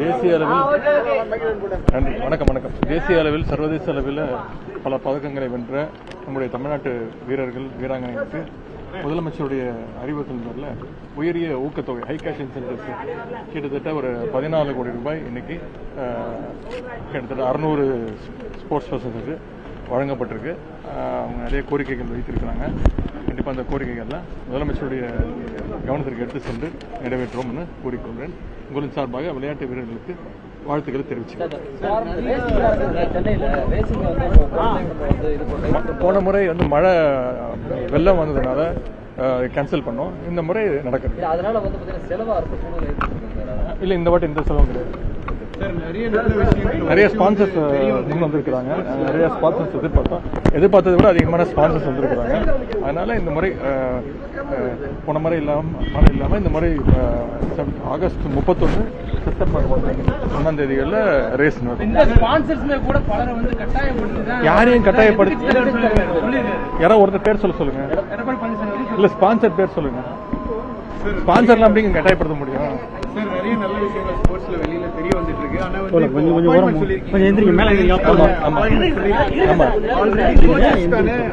தேசிய அளவில் வணக்கம் தேசிய அளவில் சர்வதேச அளவில் பல பதக்கங்களை வென்ற நம்முடைய தமிழ்நாட்டு வீரர்கள் வீராங்கனைகளுக்கு முதலமைச்சருடைய அறிவுறுத்தல் பேரில் உயரிய ஊக்கத்தொகை ஹை கேஷ் இன்சென்டிவ்ஸ் கிட்டத்தட்ட ஒரு 14 கோடி ரூபாய் இன்னைக்கு கிட்டத்தட்ட 600 ஸ்போர்ட்ஸ் பர்சன்ஸுக்கு வழங்கப்பட்டிருக்கு. அவங்க நிறைய கோரிக்கைகள் வைத்திருக்கிறாங்க. கண்டிப்பாக அந்த கோரிக்கைகள்லாம் முதலமைச்சருடைய கவனத்திற்கு எடுத்து சென்று நிறைவேற்றுவோம்னு கூறிக்கொள்கிறேன். உங்களின் சார்பாக விளையாட்டு வீரர்களுக்கு வாழ்த்துக்களை தெரிவிச்சுக்கிறேன். போன முறை மழை வெள்ளம் வந்ததுனால கேன்சல் பண்ணோம். இந்த முறை நடக்கிறது இல்லை. இந்த வாட்டி இந்த செலவும் கிடையாது. நிறைய ஸ்பான்சர்ஸ் முன் வந்திருக்கிறாங்க. நிறைய ஸ்பான்சர்ஸ் எதிர்பார்த்ததை விட அதிகமான ஸ்பான்சர்ஸ் வந்திருக்கிறாங்க. அதனால இந்த முறை போன முறை இல்லாமல் இந்த முறை ஆகஸ்ட் 31 செப்டம்பர் 1ஆம் தேதிகளில் ரேஸ் யாரையும் கட்டாயப்படுத்தி யாராவது ஒருத்தர் பேர் சொல்லுங்க. இல்ல ஸ்பான்சர் பேர் சொல்லுங்க. ஸ்பான்சர்லாம் அப்படிங்க கட்டாயப்படுத்த முடியும். நிறைய நல்ல விஷயங்கள் ஸ்போர்ட்ஸ்ல வெளியில தெரிய வந்துட்டு இருக்கு. ஆனா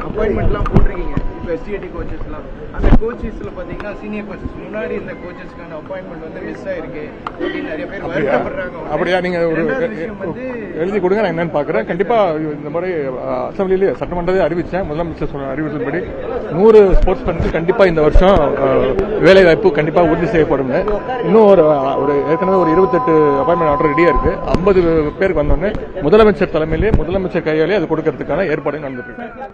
அப்பாயின்மெண்ட்லாம் போட்டிருக்கீங்க. இப்போ எஸ்டிஏடி கோச்சஸ்லாம் அந்த கோச்சஸ்ல பாத்தீங்கன்னா சீனியர் கோச்சஸ் முன்னாடி இந்த கோச்சஸ்க்கான அப்பாயின்மெண்ட் மிஸ் ஆயிருக்கு அப்படின்னு நிறைய பேர் வருத்தப்படுறாங்க. அப்படியா? நீங்க ஒரு எழுதி கொடுங்க, நான் என்னன்னு பாக்குறேன். கண்டிப்பா இந்த முறை அசம்பிளிலேயே சட்டமன்றத்தை அறிவிச்சேன். முதலமைச்சர் சொன்ன அறிவித்தபடி 100 ஸ்போர்ட்ஸ் மேனுக்கு கண்டிப்பா இந்த வருஷம் வேலை வாய்ப்பு கண்டிப்பா உறுதி செய்யப்படும். இன்னும் ஒரு ஏற்கனவே ஒரு 28 அப்பாயின்மெண்ட் ஆர்டர் ரெடியா இருக்கு. 50 பேருக்கு வந்தோடனே முதலமைச்சர் தலைமையிலே முதலமைச்சர் கையாலே அது கொடுக்கறதுக்கான ஏற்பாடு நடந்துட்டு இருக்கு.